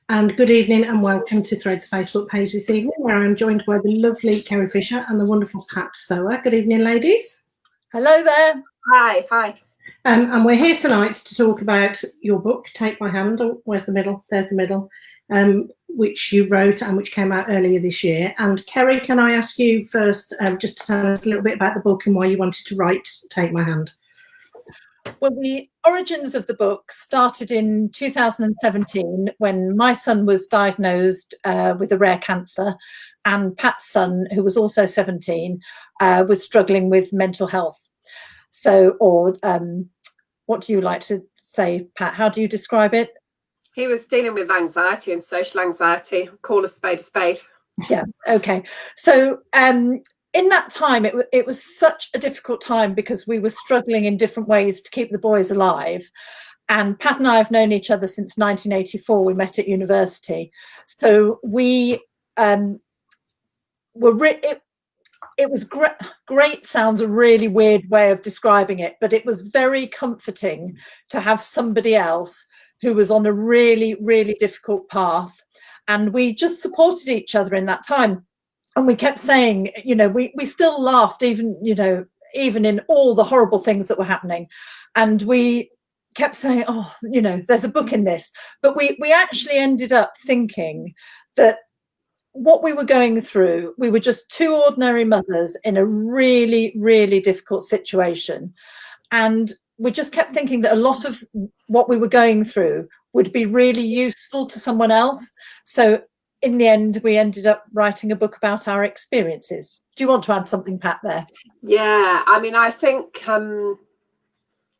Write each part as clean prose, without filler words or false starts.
And good evening and welcome to Threads Facebook page this evening, where I'm joined by the lovely Kerry Fisher and the wonderful Pat Sowa. Good evening, ladies. Hello there. Hi. And we're here tonight to talk about your book, Take My Hand. Oh, where's the middle? There's the middle. Which you wrote and which came out earlier this year. And Kerry, can I ask you first just to tell us a little bit about the book and why you wanted to write Take My Hand? Well, the origins of the book started in 2017 when my son was diagnosed with a rare cancer, and Pat's son, who was also 17, was struggling with mental health. So, what do you like to say, Pat? How do you describe it? He was dealing with anxiety and social anxiety. Call a spade a spade. Yeah, okay. So, in that time, it was such a difficult time because we were struggling in different ways to keep the boys alive. And Pat and I have known each other since 1984. We met at university. So we it was great sounds a really weird way of describing it, but it was very comforting to have somebody else who was on a really, really difficult path. And we just supported each other in that time. And we kept saying, we still laughed, even in all the horrible things that were happening. And we kept saying, there's a book in this. But we actually ended up thinking that what we were going through, we were just two ordinary mothers in a really, really difficult situation. And we just kept thinking that a lot of what we were going through would be really useful to someone else. So in the end, we ended up writing a book about our experiences. Do you want to add something, Pat, there? Yeah, I mean, I think,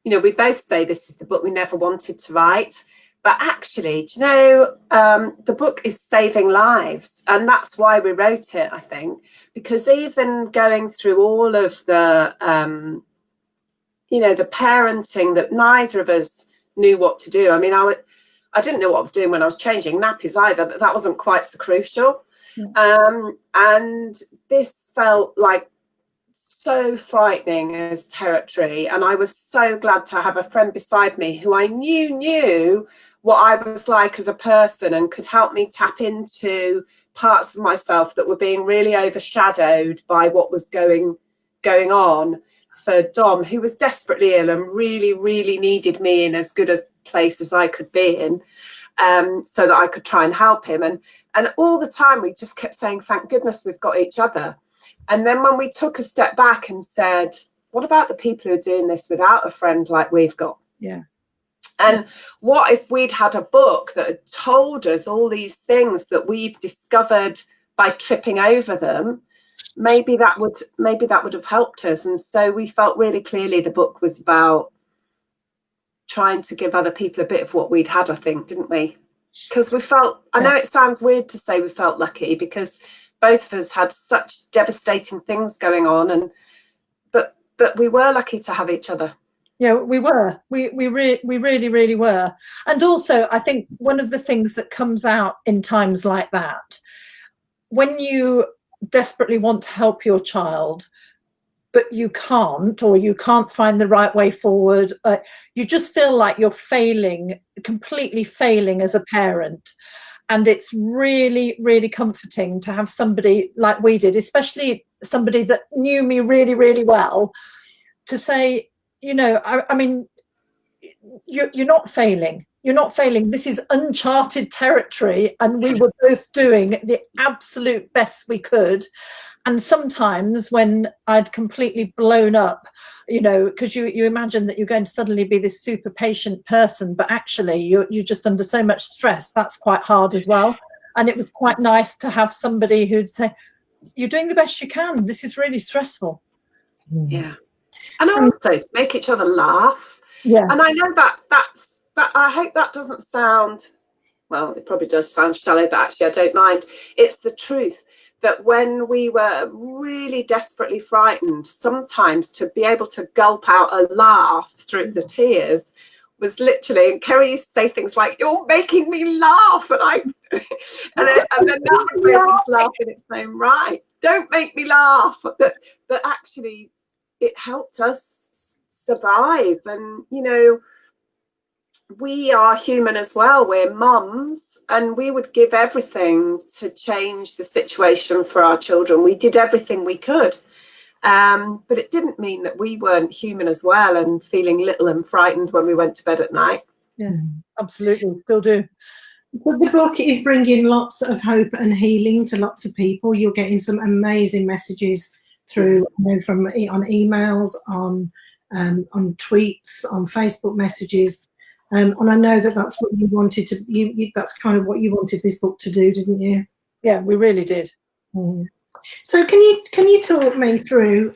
we both say this is the book we never wanted to write. But actually, the book is saving lives. And that's why we wrote it, I think. Because even going through all of the, the parenting that neither of us knew what to do. I mean, I didn't know what I was doing when I was changing nappies either, but that wasn't quite so crucial. Yeah. And this felt like so frightening as territory. And I was so glad to have a friend beside me who I knew what I was like as a person and could help me tap into parts of myself that were being really overshadowed by what was going on for Dom, who was desperately ill and really, really needed me in as good a place as I could be in, so that I could try and help him. And all the time we just kept saying, thank goodness we've got each other. And then when we took a step back and said, what about the people who are doing this without a friend like we've got? Yeah. And what if we'd had a book that had told us all these things that we've discovered by tripping over them? Maybe that would have helped us. And so we felt really clearly the book was about trying to give other people a bit of what we'd had, I think, didn't we? Because we felt, I know it sounds weird to say we felt lucky because both of us had such devastating things going on, but we were lucky to have each other. Yeah, we were. We really, really were. And also, I think one of the things that comes out in times like that, when you desperately want to help your child, but you can't, or you can't find the right way forward, you just feel like you're completely failing as a parent. And it's really, really comforting to have somebody like we did, especially somebody that knew me really, really well, to say, I mean, you're not failing. You're not failing. This is uncharted territory, and we were both doing the absolute best we could. And sometimes when I'd completely blown up, because you imagine that you're going to suddenly be this super patient person, but actually you're just under so much stress. That's quite hard as well. And it was quite nice to have somebody who'd say, you're doing the best you can. This is really stressful. Yeah. And also to make each other laugh. Yeah. And I know that I hope that doesn't sound, well, it probably does sound shallow, but actually I don't mind. It's the truth that when we were really desperately frightened, sometimes to be able to gulp out a laugh through the tears was literally, and Kerry used to say things like, you're making me laugh, and then that would make us laugh in its own right. Don't make me laugh. But actually it helped us survive. And we are human as well. We're mums, and we would give everything to change the situation for our children. We did everything we could. But it didn't mean that we weren't human as well and feeling little and frightened when we went to bed at night. Yeah, absolutely. Still do. But the book is bringing lots of hope and healing to lots of people. You're getting some amazing messages through, from on emails, on tweets, on Facebook messages. And I know that that's what you wanted to, that's kind of what you wanted this book to do, didn't you? Yeah, we really did. Mm. So can you talk me through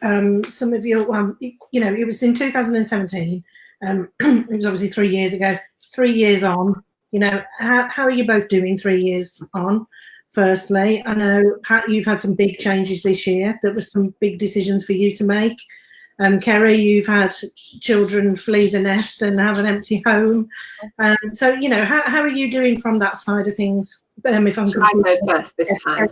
some of your, it was in 2017, it was obviously 3 years ago, 3 years on, how are you both doing 3 years on? Firstly, I know, Pat, you've had some big changes this year. There were some big decisions for you to make. Kerry, you've had children flee the nest and have an empty home. So, how are you doing from that side of things? If I'm Shall I go first this time?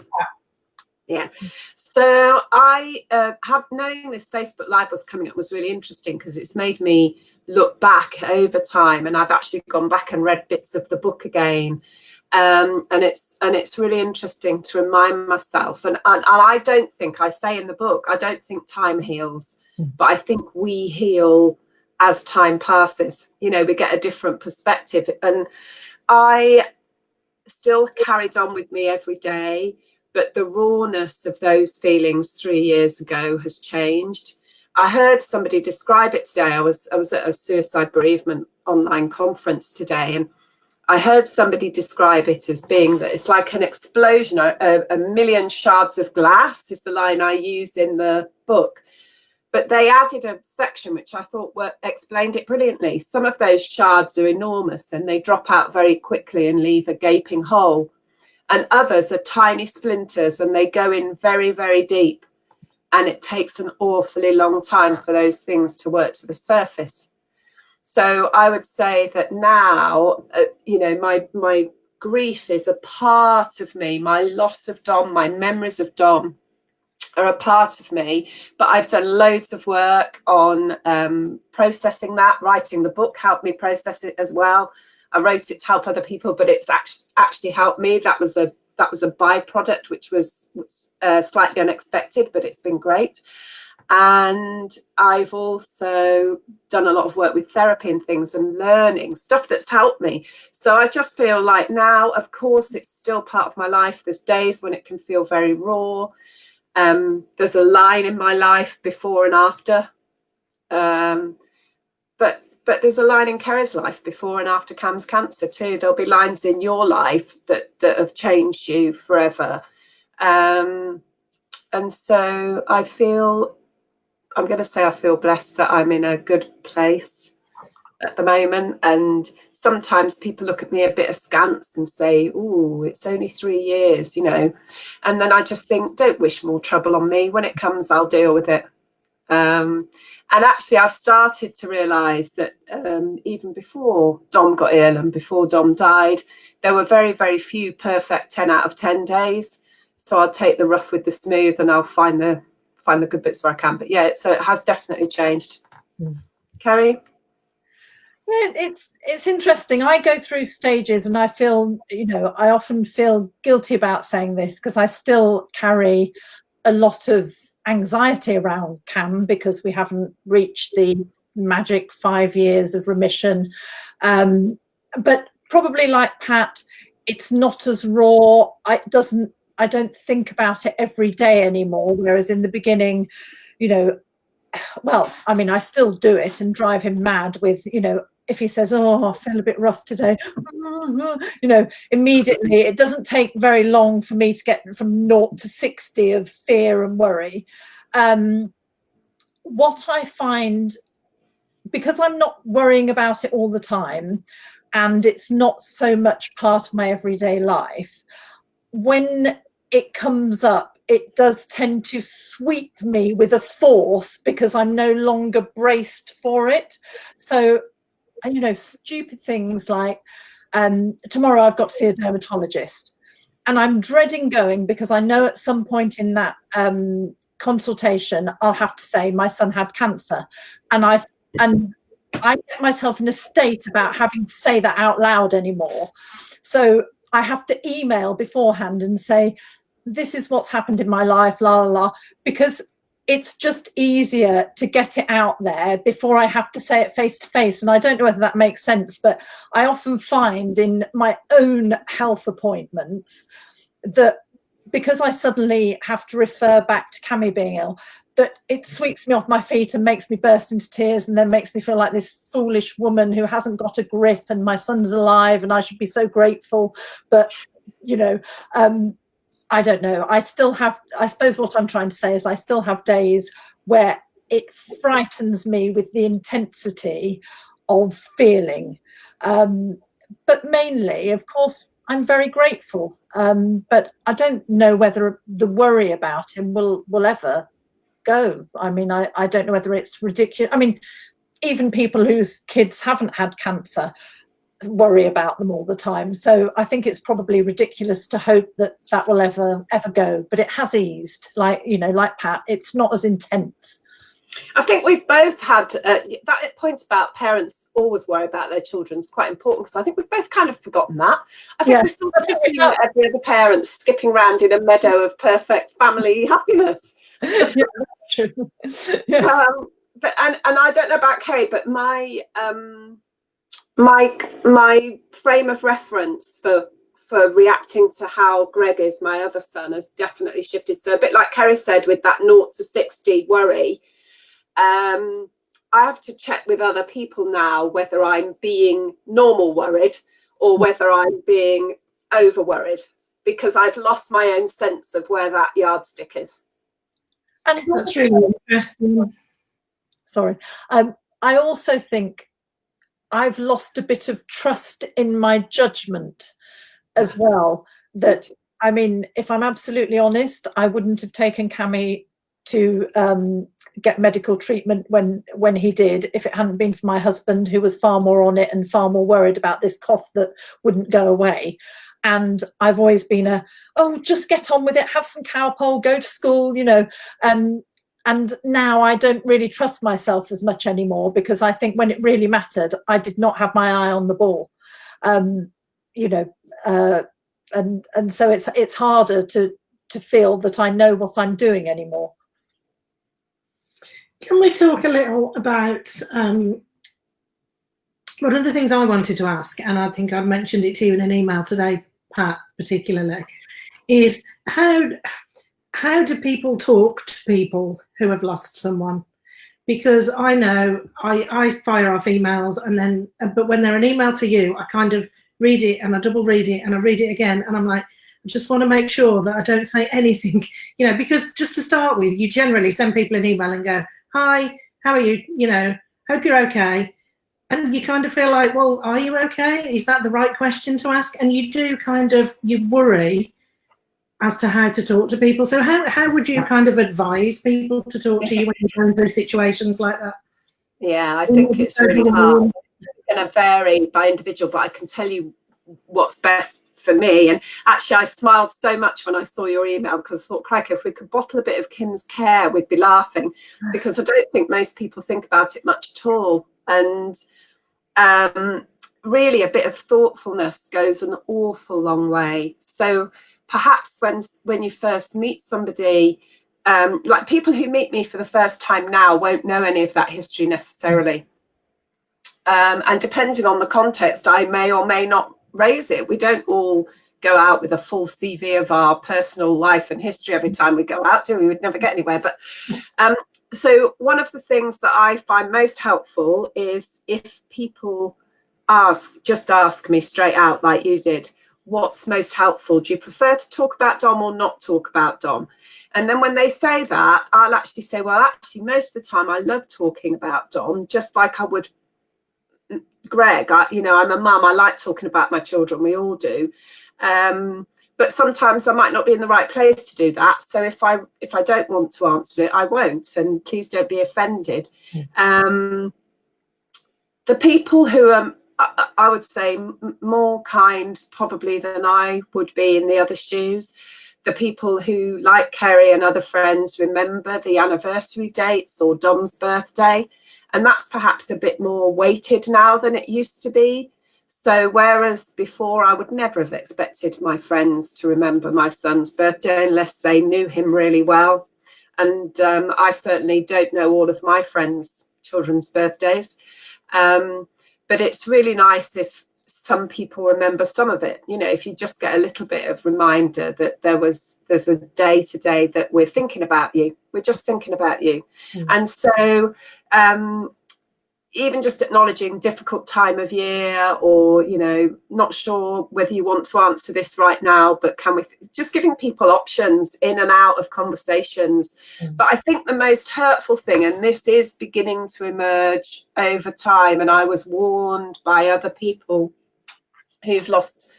Yeah. So I have knowing this Facebook Live was coming up was really interesting because it's made me look back over time, and I've actually gone back and read bits of the book again. And it's really interesting to remind myself. And I don't think, I say in the book, I don't think time heals, but I think we heal as time passes. We get a different perspective. And I still carried on with me every day, but the rawness of those feelings 3 years ago has changed. I heard somebody describe it today. I was at a suicide bereavement online conference today, and I heard somebody describe it as being that it's like an explosion, a million shards of glass is the line I use in the book. But they added a section which I thought explained it brilliantly. Some of those shards are enormous and they drop out very quickly and leave a gaping hole. And others are tiny splinters and they go in very, very deep. And it takes an awfully long time for those things to work to the surface. So I would say that now, my grief is a part of me. My loss of Dom, my memories of Dom are a part of me. But I've done loads of work on processing that. Writing the book helped me process it as well. I wrote it to help other people, but it's actually helped me. That was a byproduct, which was slightly unexpected, but it's been great. And I've also done a lot of work with therapy and things and learning stuff that's helped me. So I just feel like now, of course, it's still part of my life. There's days when it can feel very raw. There's a line in my life before and after. But there's a line in Kerry's life before and after Cam's cancer too. There'll be lines in your life that have changed you forever. And so I feel blessed that I'm in a good place at the moment. And sometimes people look at me a bit askance and say, "Oh, it's only 3 years, And then I just think, don't wish more trouble on me. When it comes, I'll deal with it. And actually, I've started to realise that even before Dom got ill and before Dom died, there were very, very few perfect 10 out of 10 days. So I'll take the rough with the smooth and I'll find the good bits where I can. But yeah, so it has definitely changed. Kerry? Yeah, it's interesting. I go through stages and I feel, I often feel guilty about saying this because I still carry a lot of anxiety around Cam because we haven't reached the magic 5 years of remission. But probably like Pat, it's not as raw. I don't think about it every day anymore. Whereas in the beginning, I still do it and drive him mad with, if he says, "Oh, I feel a bit rough today," immediately, it doesn't take very long for me to get from 0 to 60 of fear and worry. What I find, because I'm not worrying about it all the time, and it's not so much part of my everyday life, when it comes up, it does tend to sweep me with a force because I'm no longer braced for it. So, stupid things like tomorrow I've got to see a dermatologist and I'm dreading going because I know at some point in that consultation I'll have to say my son had cancer, and I get myself in a state about having to say that out loud anymore. So I have to email beforehand and say, this is what's happened in my life, la, la, la, because it's just easier to get it out there before I have to say it face to face. And I don't know whether that makes sense, but I often find in my own health appointments that because I suddenly have to refer back to Cammy being ill, that it sweeps me off my feet and makes me burst into tears, and then makes me feel like this foolish woman who hasn't got a grip, and my son's alive and I should be so grateful. But, you know, I don't know. I suppose what I'm trying to say is I still have days where it frightens me with the intensity of feeling. But mainly, of course, I'm very grateful. But I don't know whether the worry about him will ever go. I mean, I don't know whether it's ridiculous. I mean, even people whose kids haven't had cancer worry about them all the time. So I think it's probably ridiculous to hope that that will ever go. But it has eased, like, you know, like Pat, it's not as intense. I think we've both had that point about parents always worry about their children is quite important, because I think we've both kind of forgotten that. I think we've sort of seen every other parent skipping around in a meadow of perfect family happiness. Yeah, that's true. Yeah. But I don't know about Kerry, but my my frame of reference for reacting to how Greg is, my other son, has definitely shifted. So a bit like Kerry said, with that 0 to 60 worry, I have to check with other people now whether I'm being normal worried or whether I'm being over worried, because I've lost my own sense of where that yardstick is. And that's really interesting. Sorry. I also think I've lost a bit of trust in my judgment as well. That, I mean, if I'm absolutely honest, I wouldn't have taken Cammy to get medical treatment when he did if it hadn't been for my husband, who was far more on it and far more worried about this cough that wouldn't go away. And I've always been just get on with it, have some cowpole, go to school, you know. And now I don't really trust myself as much anymore, because I think when it really mattered, I did not have my eye on the ball, you know. And so it's harder to feel that I know what I'm doing anymore. Can we talk a little about one of the things I wanted to ask, and I think I mentioned it to you in an email today, Pat, particularly, is how do people talk to people who have lost someone? Because I know I fire off emails, and then, but when they're an email to you, I kind of read it and I double read it and I read it again, and I'm like, I just want to make sure that I don't say anything, you know, because just to start with, you generally send people an email and go, hi, how are you? You know, hope you're okay. And you kind of feel like, well, are you okay? Is that the right question to ask? And you do kind of, you worry as to how to talk to people. So how would you kind of advise people to talk to you when you're going through situations like that? Yeah, I think it's really hard. It's going to vary by individual, but I can tell you what's best for me. And actually, I smiled so much when I saw your email, because I thought, crikey, if we could bottle a bit of Kim's care, we'd be laughing, because I don't think most people think about it much at all. And really, a bit of thoughtfulness goes an awful long way. So perhaps when you first meet somebody, like people who meet me for the first time now won't know any of that history necessarily. And depending on the context, I may or may not raise it. We don't all go out with a full CV of our personal life and history every time we go out, do we? Would never get anywhere. But so one of the things that I find most helpful is if people just ask me straight out, like you did, what's most helpful? Do you prefer to talk about Dom or not talk about Dom? And then when they say that, I'll actually say, well, actually, most of the time I love talking about Dom, just like I would Greg. You know, I'm a mum. I like talking about my children. We all do. But sometimes I might not be in the right place to do that. So if I don't want to answer it, I won't. And please don't be offended. The people who are, I would say, more kind probably than I would be in the other shoes, the people who, like Kerry and other friends, remember the anniversary dates or Dom's birthday, And that's perhaps a bit more weighted now than it used to be. So whereas before I would never have expected my friends to remember my son's birthday unless they knew him really well. And I certainly don't know all of my friends' children's birthdays. But it's really nice if some people remember some of it. You know, if you just get a little bit of reminder that there's a day today that we're thinking about you. We're just thinking about you. And so even just acknowledging difficult time of year, or, you know, not sure whether you want to answer this right now, but can we just giving people options in and out of conversations. But I think the most hurtful thing, and this is beginning to emerge over time, and I was warned by other people who've lost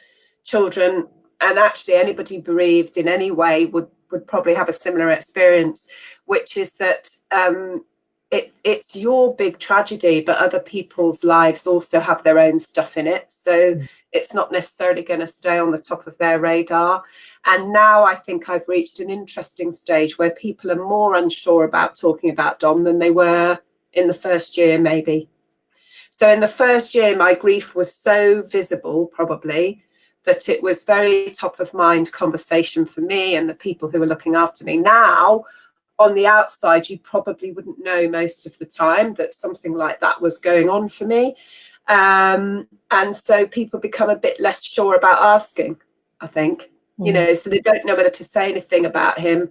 children, and actually anybody bereaved in any way would probably have a similar experience, which is that it's your big tragedy, but other people's lives also have their own stuff in it. So it's not necessarily going to stay on the top of their radar. And now I think I've reached an interesting stage where people are more unsure about talking about Dom than they were in the first year, maybe. So in the first year, my grief was so visible, probably, that it was very top of mind conversation for me and the people who were looking after me. Now, on the outside, you probably wouldn't know most of the time that something like that was going on for me. And so people become a bit less sure about asking, I think, you know, so they don't know whether to say anything about him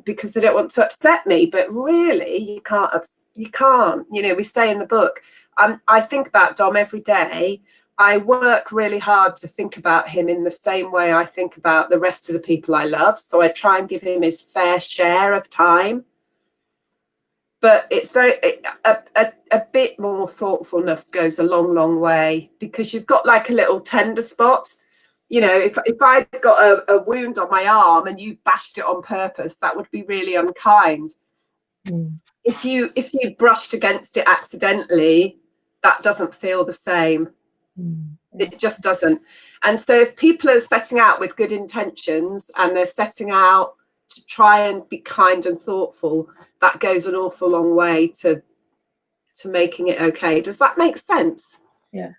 because they don't want to upset me. But really, you can't, you know, we say in the book, I think about Dom every day. I work really hard to think about him in the same way I think about the rest of the people I love. So I try and give him his fair share of time. But it's very, a bit more thoughtfulness goes a long, long way, because you've got like a little tender spot. You know, if I'd got a wound on my arm and you bashed it on purpose, that would be really unkind. If you brushed against it accidentally, that doesn't feel the same. It just doesn't. And so if people are setting out with good intentions and they're setting out to try and be kind and thoughtful, that goes an awful long way to making it okay. Does that make sense? Yeah,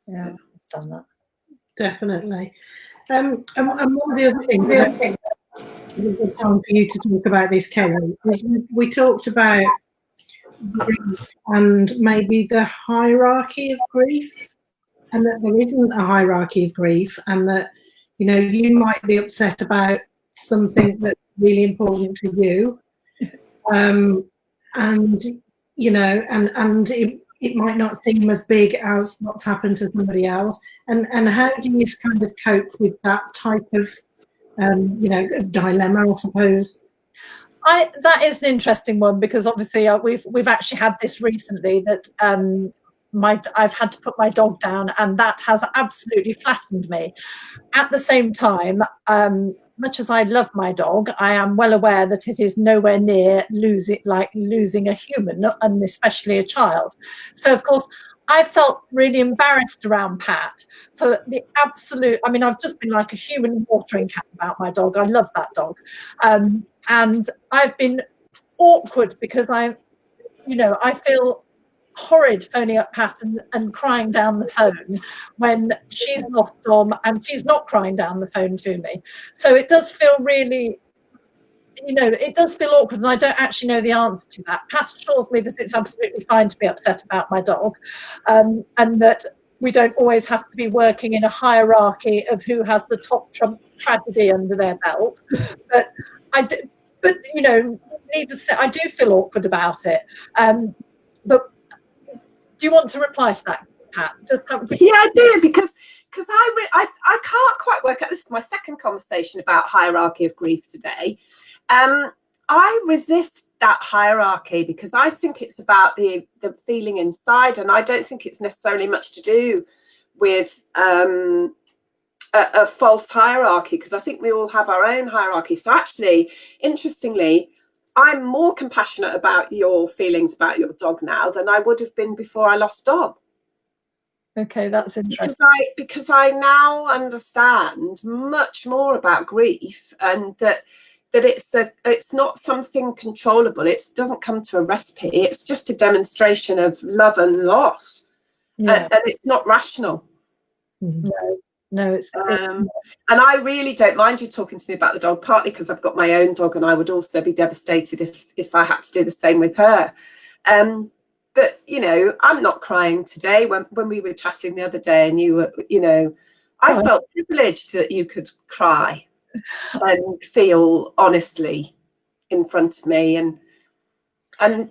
it's done that. Definitely. And one of the other things that was a good time for you to talk about this, Kerry, is we talked about grief and maybe the hierarchy of grief, and that there isn't a hierarchy of grief, and that, you know, you might be upset about something that's really important to you, and you know, and it might not seem as big as what's happened to somebody else. And how do you kind of cope with that type of you know, dilemma, I suppose? That is an interesting one, because obviously we've actually had this recently, that I've had to put my dog down, and that has absolutely flattened me. At the same time, much as I love my dog, I am well aware that it is nowhere near losing a human, and especially a child. So of course I felt really embarrassed around Pat for the absolute, I mean, I've just been like a human watering can about my dog. I love that dog. And I've been awkward because I feel horrid phoning up Pat and crying down the phone when she's lost Dom and she's not crying down the phone to me. So it does feel really, you know, it does feel awkward, and I don't actually know the answer to that. Pat assures me that it's absolutely fine to be upset about my dog, and that we don't always have to be working in a hierarchy of who has the top tragedy under their belt. But you know, needless to say, I do feel awkward about it. But do you want to reply to that, Pat? Yeah, I do, because I can't quite work out. This is my second conversation about hierarchy of grief today. I resist that hierarchy because I think it's about the feeling inside, and I don't think it's necessarily much to do with a false hierarchy, because I think we all have our own hierarchy. So actually, interestingly, I'm more compassionate about your feelings about your dog now than I would have been before I lost Dom. Okay, that's interesting. Because I now understand much more about grief, and that that it's not something controllable. It doesn't come to a recipe. It's just a demonstration of love and loss, and it's not rational. No, it's and I really don't mind you talking to me about the dog, partly because I've got my own dog, and I would also be devastated if I had to do the same with her. But you know, I'm not crying today. When we were chatting the other day, and you were, you know, I felt privileged that you could cry and feel honestly in front of me, and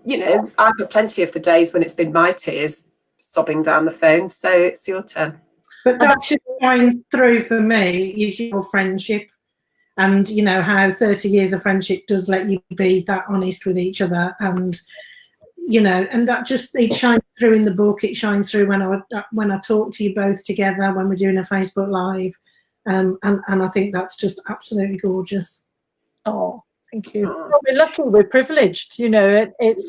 you know, I've had plenty of the days when it's been my tears sobbing down the phone. So it's your turn. But that should shine through for me is your friendship, and you know how 30 years of friendship does let you be that honest with each other, and you know, and that just, it shines through in the book. It shines through when I talk to you both together when we're doing a Facebook Live, and I think that's just absolutely gorgeous. Oh, thank you. Well, we're lucky, we're privileged. You know, it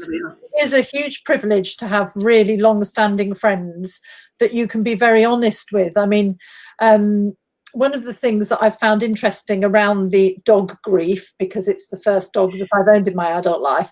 is a huge privilege to have really long-standing friends that you can be very honest with. I mean, one of the things that I've found interesting around the dog grief, because it's the first dog that I've owned in my adult life,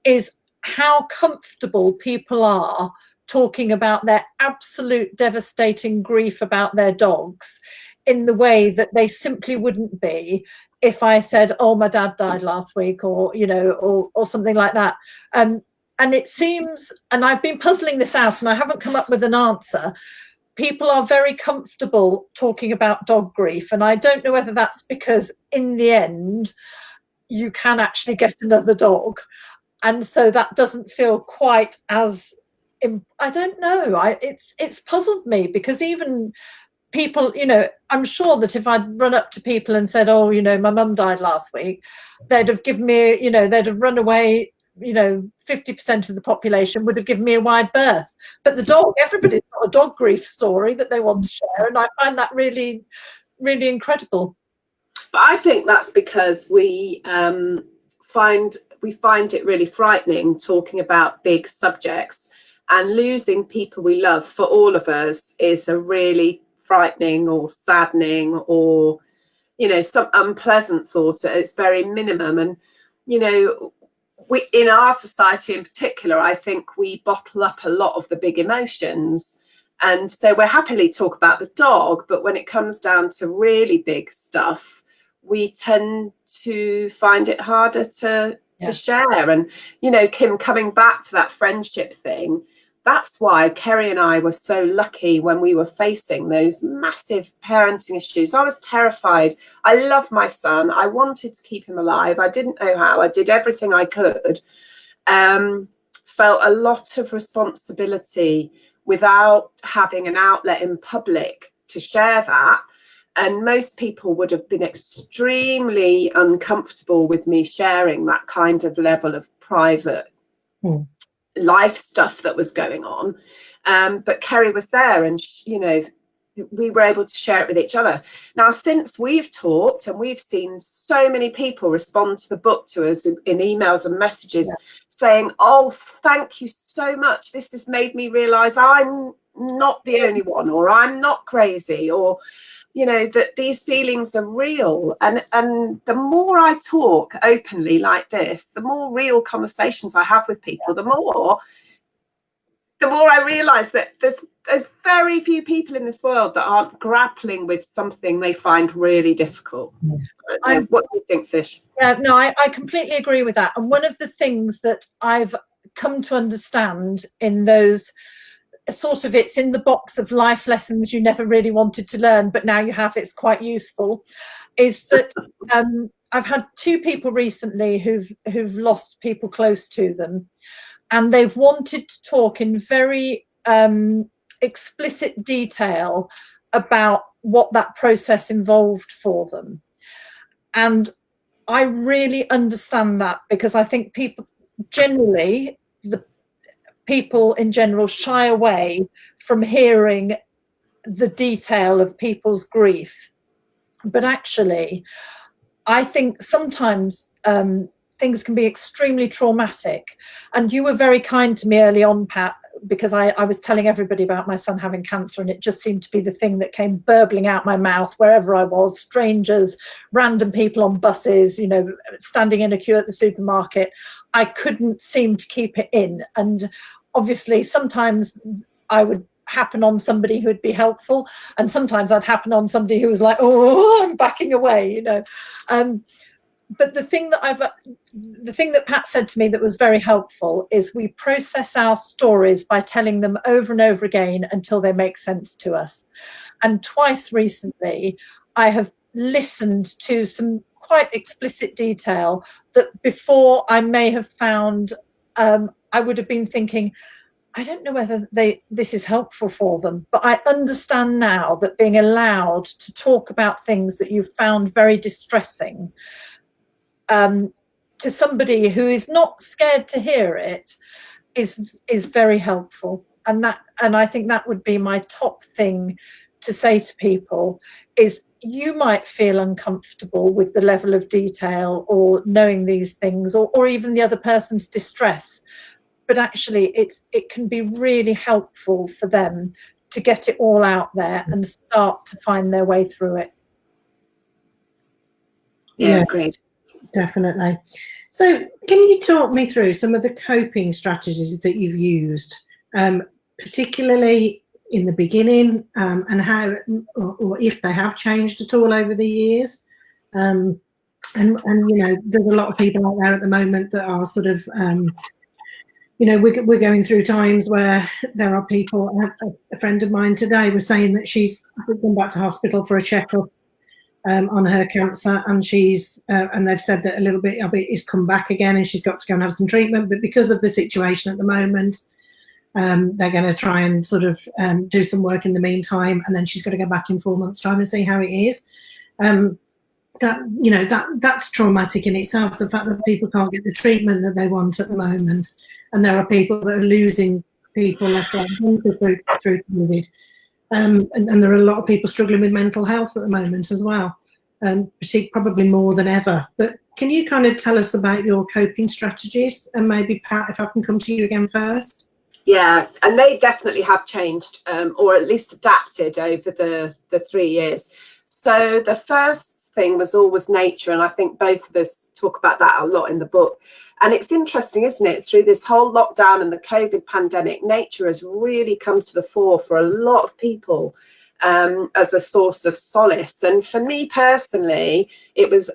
is how comfortable people are talking about their absolute devastating grief about their dogs in the way that they simply wouldn't be if I said, oh, my dad died last week, or, you know, or something like that. And it seems, and I've been puzzling this out and I haven't come up with an answer, people are very comfortable talking about dog grief. And I don't know whether that's because in the end, you can actually get another dog. And so that doesn't feel quite as, I don't know. It's puzzled me, because even people, you know, I'm sure that if I'd run up to people and said, oh, you know, my mum died last week, they'd have given me, you know, they'd have run away, you know, 50% of the population would have given me a wide berth. But the dog, everybody's got a dog grief story that they want to share. And I find that really, really incredible. But I think that's because we find it really frightening talking about big subjects, and losing people we love for all of us is a really frightening or saddening or, you know, some unpleasant thought at its very minimum. And, you know, we, in our society in particular, I think we bottle up a lot of the big emotions. And so we're happily talk about the dog, but when it comes down to really big stuff, we tend to find it harder to share. And, you know, Kim, coming back to that friendship thing, that's why Kerry and I were so lucky when we were facing those massive parenting issues. I was terrified. I love my son. I wanted to keep him alive. I didn't know how. I did everything I could. Felt a lot of responsibility without having an outlet in public to share that. And most people would have been extremely uncomfortable with me sharing that kind of level of private life stuff that was going on. But Kerry was there, and you know, we were able to share it with each other. Now, since we've talked, and we've seen so many people respond to the book to us in emails and messages saying, oh, thank you so much. This has made me realize I'm not the only one, or I'm not crazy, or, you know, that these feelings are real. And the more I talk openly like this, the more real conversations I have with people, the more I realize that there's very few people in this world that aren't grappling with something they find really difficult. What do you think, Fish? Yeah, no, I completely agree with that. And one of the things that I've come to understand in those sort of, it's in the box of life lessons you never really wanted to learn, but now you have, it's quite useful, is that I've had two people recently who've lost people close to them, and they've wanted to talk in very explicit detail about what that process involved for them. And I really understand that, because I think people generally, people in general shy away from hearing the detail of people's grief. But actually, I think sometimes things can be extremely traumatic. And you were very kind to me early on, Pat, because I was telling everybody about my son having cancer, and it just seemed to be the thing that came burbling out my mouth wherever I was, strangers, random people on buses, you know, standing in a queue at the supermarket. I couldn't seem to keep it in. And obviously sometimes I would happen on somebody who'd be helpful, and sometimes I'd happen on somebody who was like, oh, I'm backing away, you know. But the thing that Pat said to me that was very helpful is we process our stories by telling them over and over again until they make sense to us. And twice recently, I have listened to some quite explicit detail that before I may have found, I would have been thinking, I don't know whether this is helpful for them, but I understand now that being allowed to talk about things that you've found very distressing to somebody who is not scared to hear it is very helpful. And I think that would be my top thing to say to people is, you might feel uncomfortable with the level of detail or knowing these things, or even the other person's distress, but actually it can be really helpful for them to get it all out there and start to find their way through it. Yeah, agreed. Definitely. So can you talk me through some of the coping strategies that you've used, particularly in the beginning, and how, or if they have changed at all over the years? And you know, there's a lot of people out there at the moment that are sort of, you know, we're going through times where there are people. A friend of mine today was saying that she's gone back to hospital for a checkup on her cancer, and she's and they've said that a little bit of it is come back again, and she's got to go and have some treatment. But because of the situation at the moment, they're going to try and sort of do some work in the meantime, and then she's got to go back in 4 months' time and see how it is. That, you know, that's traumatic in itself. The fact that people can't get the treatment that they want at the moment, and there are people that are losing people left right through COVID. And there are a lot of people struggling with mental health at the moment as well, probably more than ever. But can you kind of tell us about your coping strategies? And maybe, Pat, if I can come to you again first. Yeah, and they definitely have changed, or at least adapted over the 3 years. So the first thing was always nature, and I think both of us talk about that a lot in the book. And it's interesting, isn't it? Through this whole lockdown and the COVID pandemic, nature has really come to the fore for a lot of people as a source of solace. And for me personally, it was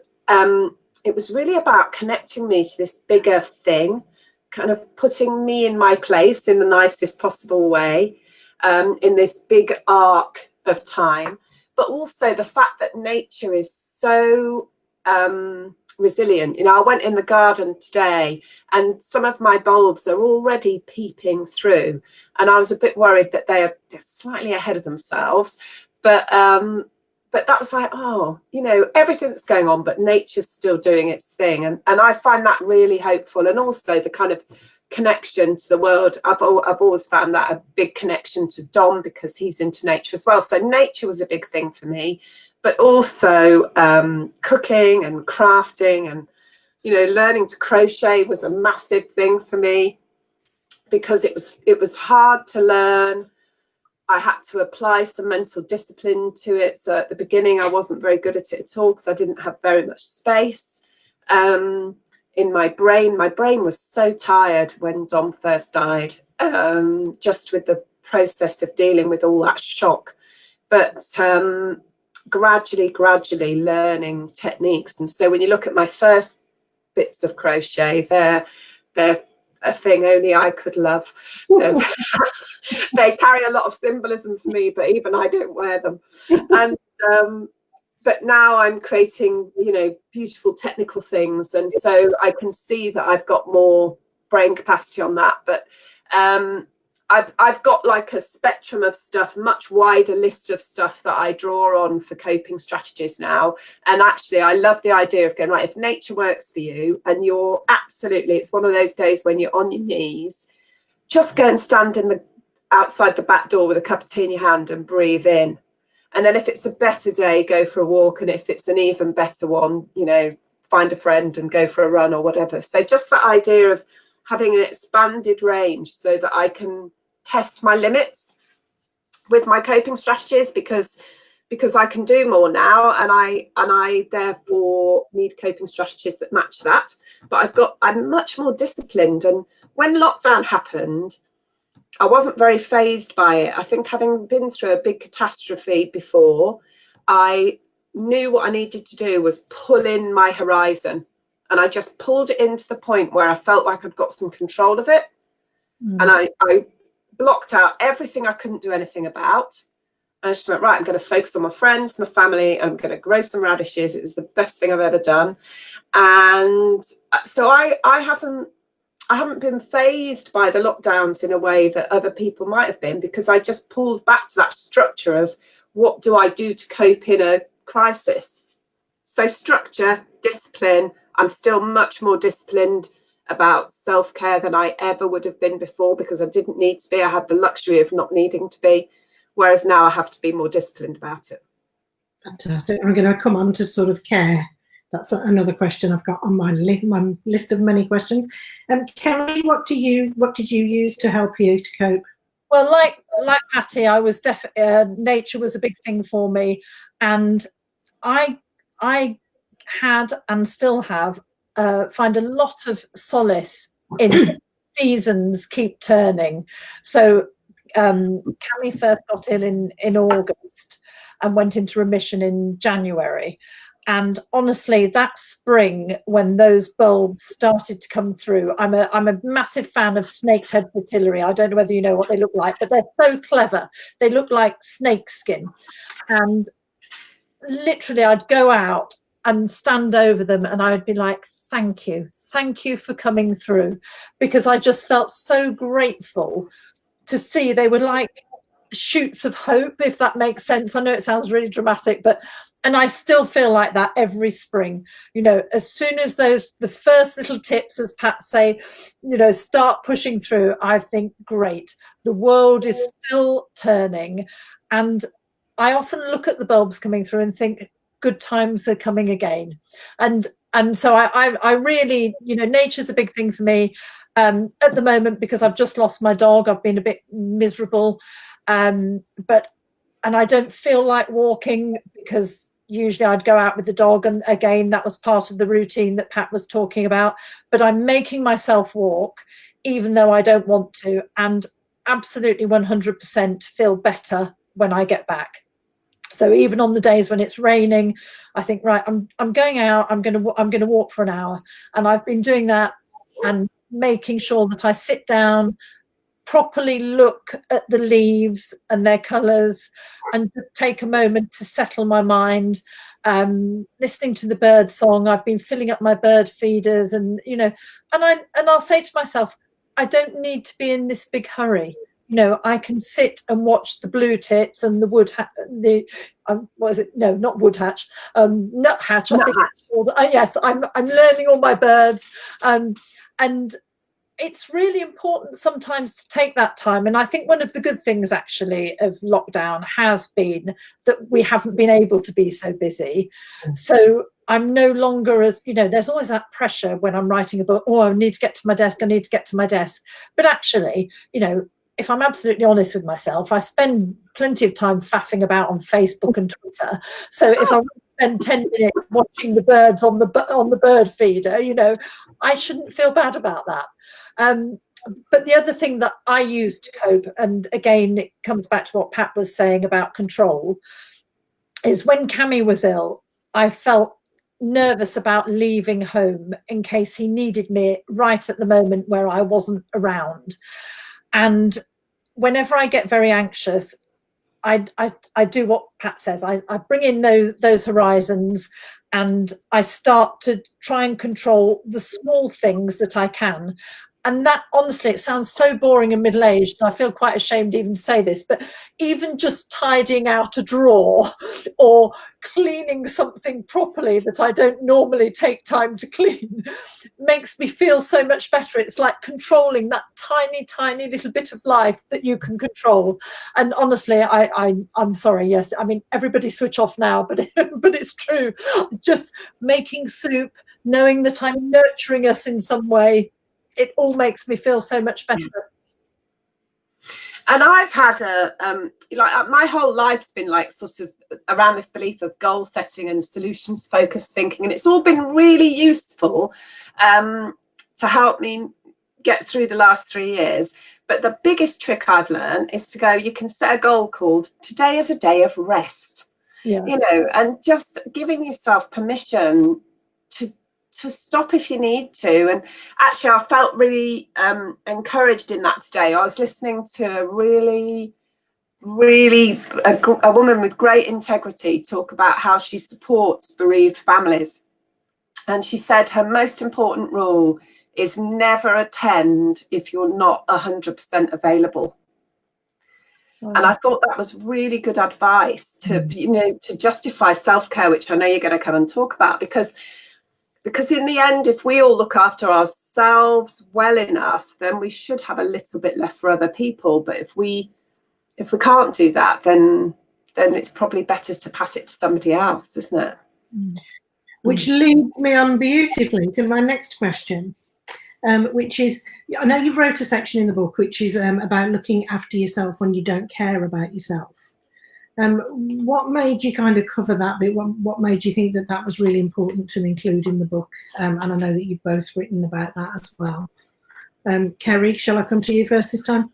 really about connecting me to this bigger thing, kind of putting me in my place in the nicest possible way, in this big arc of time. But also the fact that nature is so resilient. You know, I went in the garden today and some of my bulbs are already peeping through, and I was a bit worried that they're slightly ahead of themselves, but that was like, oh, you know, everything's going on, but nature's still doing its thing, and I find that really hopeful. And also the kind of connection to the world, I've always found that a big connection to Dom, because he's into nature as well. So nature was a big thing for me. But also cooking and crafting, and, you know, learning to crochet was a massive thing for me, because it was hard to learn. I had to apply some mental discipline to it. So at the beginning, I wasn't very good at it at all, because I didn't have very much space in my brain. My brain was so tired when Dom first died, just with the process of dealing with all that shock. But gradually learning techniques. And so when you look at my first bits of crochet, they're a thing only I could love. They carry a lot of symbolism for me, but even I don't wear them. And but now I'm creating, you know, beautiful technical things, and so I can see that I've got more brain capacity on that. But I've got like a spectrum of stuff, much wider list of stuff that I draw on for coping strategies now. And actually, I love the idea of going, right, if nature works for you and you're absolutely, it's one of those days when you're on your knees, just go and stand outside the back door with a cup of tea in your hand and breathe in. And then if it's a better day, go for a walk. And if it's an even better one, you know, find a friend and go for a run or whatever. So just that idea of having an expanded range so that I can test my limits with my coping strategies, because I can do more now, and I therefore need coping strategies that match that. But I'm much more disciplined. And when lockdown happened, I wasn't very fazed by it. I think, having been through a big catastrophe before, I knew what I needed to do was pull in my horizon, and I just pulled it in to the point where I felt like I'd got some control of it. And I blocked out everything I couldn't do anything about. I just went, right, I'm going to focus on my friends, my family. I'm going to grow some radishes. It was the best thing I've ever done. And so I haven't been fazed by the lockdowns in a way that other people might have been, because I just pulled back to that structure of what do I do to cope in a crisis. So structure, discipline. I'm still much more disciplined about self-care than I ever would have been before, because I didn't need to be. I had the luxury of not needing to be. Whereas now I have to be more disciplined about it. Fantastic. I'm going to come on to sort of care. That's another question I've got on my list of many questions. Kerry, what did you use to help you to cope? Well, like Patty, I was nature was a big thing for me, and I had and still have find a lot of solace in seasons keep turning. So Cammy first got ill in August and went into remission in January. And honestly, that spring, when those bulbs started to come through, I'm a massive fan of snake's head fritillary. I don't know whether you know what they look like, but they're so clever. They look like snake skin. And literally, I'd go out and stand over them, and I'd be like, thank you for coming through, because I just felt so grateful to see. They were like shoots of hope, if that makes sense. I know it sounds really dramatic, and I still feel like that every spring. You know, as soon as the first little tips, as Pat say, you know, start pushing through, I think, great, the world is still turning. And I often look at the bulbs coming through and think, good times are coming again. And so I really, you know, nature's a big thing for me. At the moment, because I've just lost my dog, I've been a bit miserable, and I don't feel like walking, because usually I'd go out with the dog, and again, that was part of the routine that Pat was talking about. But I'm making myself walk, even though I don't want to, and absolutely 100% feel better when I get back. So even on the days when it's raining, I think, right, I'm going out, I'm going to walk for an hour, and I've been doing that, and making sure that I sit down, properly look at the leaves and their colours, and just take a moment to settle my mind, listening to the bird song. I've been filling up my bird feeders, and you know, and I'll say to myself, I don't need to be in this big hurry. You know, I can sit and watch the blue tits and the what is it? No, not woodhatch, nuthatch. I think it's called. Yes, I'm learning all my birds, and it's really important sometimes to take that time. And I think one of the good things actually of lockdown has been that we haven't been able to be so busy. So I'm no longer, as you know, there's always that pressure when I'm writing a book, oh, I need to get to my desk, I need to get to my desk. But actually, you know, if I'm absolutely honest with myself, I spend plenty of time faffing about on Facebook and Twitter. So if I spend 10 minutes watching the birds on the bird feeder, you know, I shouldn't feel bad about that. But the other thing that I use to cope, and again, it comes back to what Pat was saying about control, is when Cammy was ill, I felt nervous about leaving home in case he needed me right at the moment where I wasn't around. And whenever I get very anxious, I do what Pat says. I bring in those horizons, and I start to try and control the small things that I can. And that, honestly, it sounds so boring and middle-aged, and I feel quite ashamed even to say this, but even just tidying out a drawer or cleaning something properly that I don't normally take time to clean makes me feel so much better. It's like controlling that tiny, tiny little bit of life that you can control. And honestly, I'm sorry, yes, I mean, everybody switch off now, but it's true. Just making soup, knowing that I'm nurturing us in some way, it all makes me feel so much better. And I've had my whole life's been like sort of around this belief of goal setting and solutions focused thinking, and it's all been really useful to help me get through the last 3 years. But the biggest trick I've learned is to go, you can set a goal called today is a day of rest. Yeah. You know, and just giving yourself permission to stop if you need to. And actually, I felt really encouraged in that today. I was listening to a woman with great integrity talk about how she supports bereaved families. And she said her most important rule is never attend if you're not 100% available. Wow. And I thought that was really good advice to, you know, to justify self-care, which I know you're going to come and talk about, because in the end, if we all look after ourselves well enough, then we should have a little bit left for other people. But if we can't do that, then it's probably better to pass it to somebody else, isn't it? Which leads me on beautifully to my next question, which is, I know you wrote a section in the book which is about looking after yourself when you don't care about yourself. What made you kind of cover that bit? What made you think that was really important to include in the book? And I know that you've both written about that as well. Kerry, shall I come to you first this time?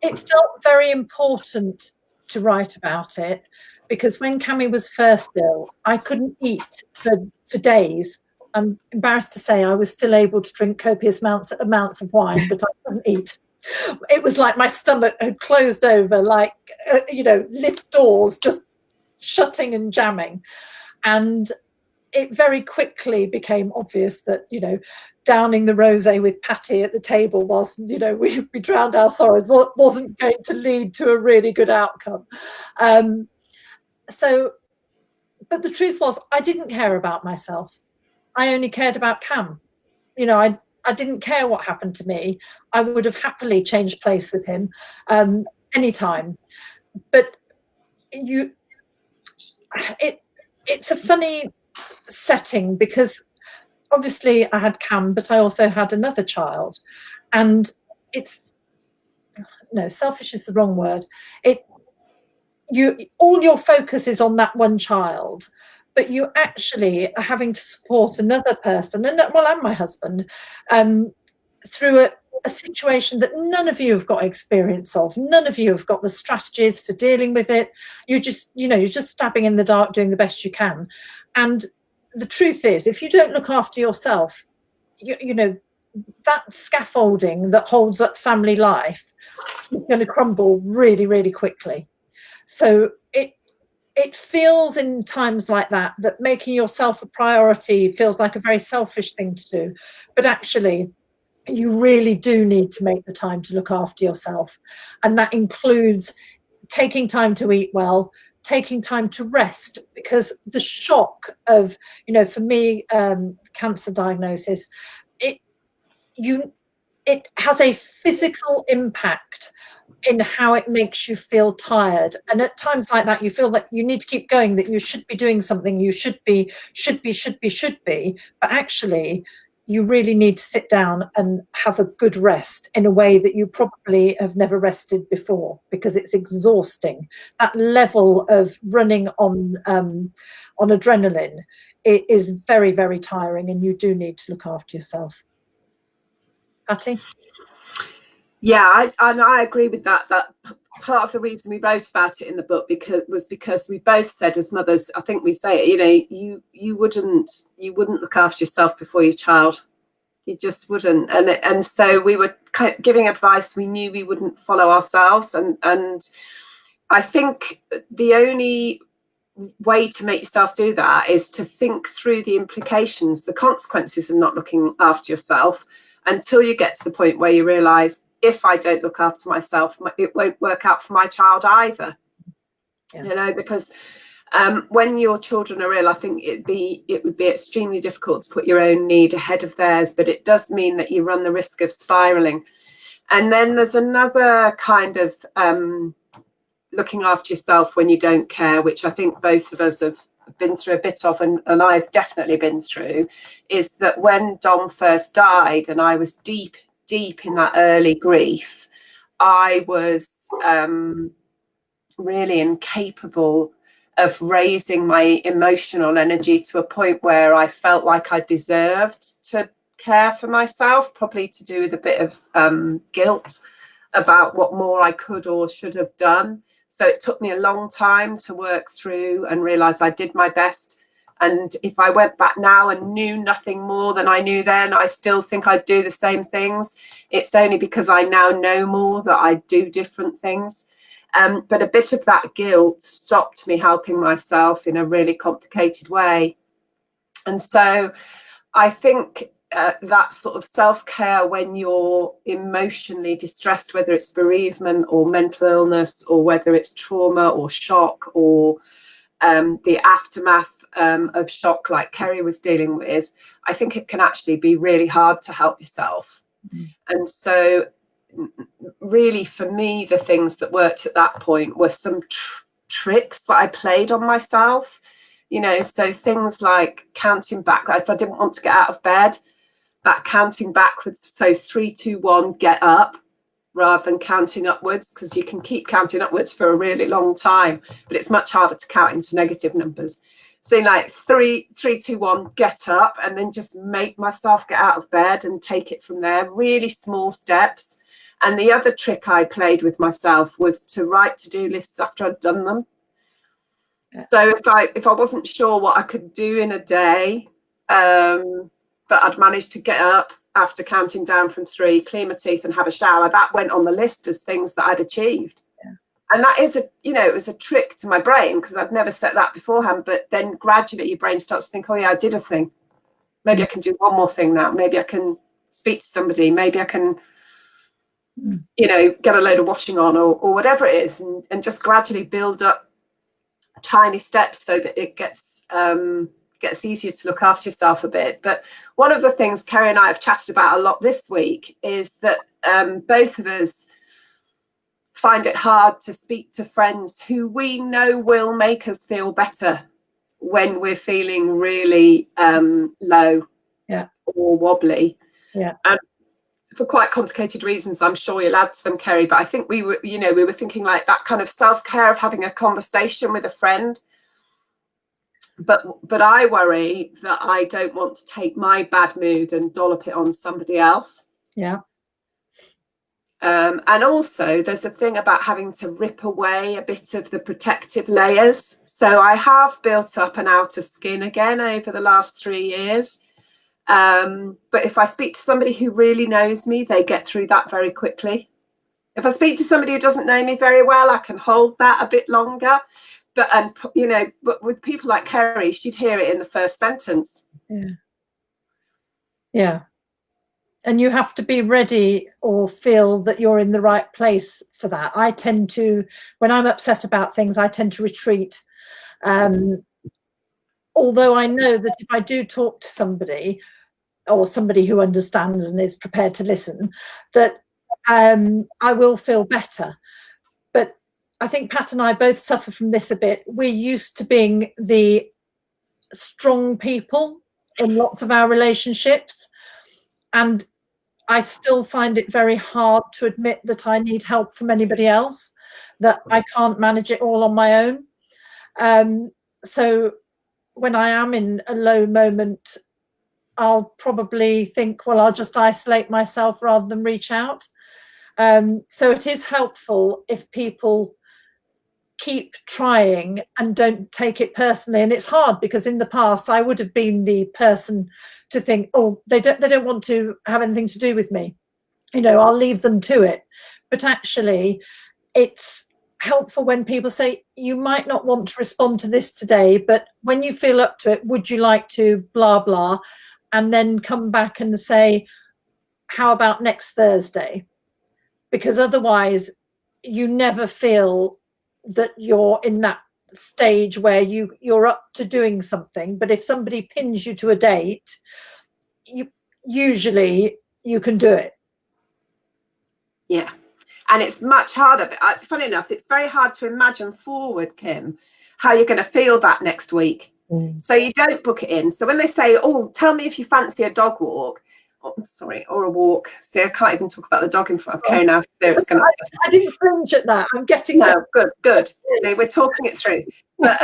It felt very important to write about it because when Cammy was first ill, I couldn't eat for days. I'm embarrassed to say I was still able to drink copious amounts of wine, but I couldn't eat. It was like my stomach had closed over, like, lift doors just shutting and jamming. And it very quickly became obvious that, downing the rosé with Patty at the table whilst, we drowned our sorrows wasn't going to lead to a really good outcome. But the truth was, I didn't care about myself. I only cared about Cam. I didn't care what happened to me. I would have happily changed place with him anytime. But it's a funny setting because obviously I had Cam, but I also had another child. And selfish is the wrong word. All your focus is on that one child, but you actually are having to support another person, and my husband, through a situation that none of you have got experience of. None of you have got the strategies for dealing with it. You're just stabbing in the dark, doing the best you can. And the truth is, if you don't look after yourself, that scaffolding that holds up family life is going to crumble really, really quickly. So it feels in times like that making yourself a priority feels like a very selfish thing to do. But actually, you really do need to make the time to look after yourself. And that includes taking time to eat well, taking time to rest, because the shock of, for me, cancer diagnosis, it has a physical impact in how it makes you feel tired. And at times like that, you feel that you need to keep going, that you should be doing something, you should be. But actually, you really need to sit down and have a good rest in a way that you probably have never rested before, because it's exhausting. That level of running on adrenaline, it is very, very tiring, and you do need to look after yourself. Patty? Yeah, I agree with that. That part of the reason we wrote about it in the book because we both said as mothers, I think we say it, you wouldn't look after yourself before your child. You just wouldn't. And so we were kind of giving advice we knew we wouldn't follow ourselves. And I think the only way to make yourself do that is to think through the implications, the consequences of not looking after yourself, until you get to the point where you realise, if I don't look after myself, it won't work out for my child either. Yeah. Because when your children are ill, I think it would be extremely difficult to put your own need ahead of theirs, but it does mean that you run the risk of spiralling. And then there's another kind of looking after yourself when you don't care, which I think both of us have been through a bit of, and I've definitely been through, is that when Dom first died and I was deep in that early grief, I was really incapable of raising my emotional energy to a point where I felt like I deserved to care for myself, probably to do with a bit of guilt about what more I could or should have done. So it took me a long time to work through and realize I did my best. And if I went back now and knew nothing more than I knew then, I still think I'd do the same things. It's only because I now know more that I do different things. But a bit of that guilt stopped me helping myself in a really complicated way. And so I think that sort of self-care when you're emotionally distressed, whether it's bereavement or mental illness, or whether it's trauma or shock, or the aftermath of shock like Kerry was dealing with, I think it can actually be really hard to help yourself. And so really for me, the things that worked at that point were some tricks that I played on myself, you know, so things like counting back. If I didn't want to get out of bed, that counting backwards, so 3, 2, 1, get up, rather than counting upwards, because you can keep counting upwards for a really long time, but it's much harder to count into negative numbers. So like 3, 2, 1, get up, and then just make myself get out of bed and take it from there, really small steps. And the other trick I played with myself was to write to-do lists after I'd done them. Yeah. So if I wasn't sure what I could do in a day, but I'd managed to get up after counting down from 3, clean my teeth and have a shower, that went on the list as things that I'd achieved. Yeah. And that is it was a trick to my brain, because I'd never set that beforehand. But then gradually your brain starts to think, oh yeah, I did a thing. Maybe I can do one more thing now. Maybe I can speak to somebody. Maybe I can, get a load of washing on, or whatever it is, and just gradually build up tiny steps so that it gets easier to look after yourself a bit. But one of the things Kerry and I have chatted about a lot this week is that both of us find it hard to speak to friends who we know will make us feel better when we're feeling really low, or wobbly. For quite complicated reasons, I'm sure you'll add to them, Kerry, but I think we were thinking like that kind of self-care of having a conversation with a friend. But I worry that I don't want to take my bad mood and dollop it on somebody else. Yeah. And also there's a thing about having to rip away a bit of the protective layers. So I have built up an outer skin again over the last 3 years. But if I speak to somebody who really knows me, they get through that very quickly. If I speak to somebody who doesn't know me very well, I can hold that a bit longer. But with people like Kerry, she'd hear it in the first sentence. Yeah. And you have to be ready or feel that you're in the right place for that. I tend to, when I'm upset about things, I tend to retreat. Although I know that if I do talk to somebody, or somebody who understands and is prepared to listen, that I will feel better. But I think Pat and I both suffer from this a bit. We're used to being the strong people in lots of our relationships, and I still find it very hard to admit that I need help from anybody else, that I can't manage it all on my own. So when I am in a low moment, I'll probably think, well, I'll just isolate myself rather than reach out. So it is helpful if people keep trying and don't take it personally. And it's hard because in the past I would have been the person to think, oh, they don't want to have anything to do with me, I'll leave them to it. But actually it's helpful when people say, you might not want to respond to this today, but when you feel up to it, would you like to blah blah, and then come back and say, how about next Thursday? Because otherwise you never feel that you're in that stage where you're up to doing something. But if somebody pins you to a date, usually you can do it. Yeah. And it's much harder. But funny enough, it's very hard to imagine forward, Kim, how you're going to feel that next week. So you don't book it in. So when they say, oh, tell me if you fancy a dog walk, or a walk. See, I can't even talk about the dog in front of Kerry now. It's going to. I didn't flinch at that. I'm getting no, good. No, we're talking it through. But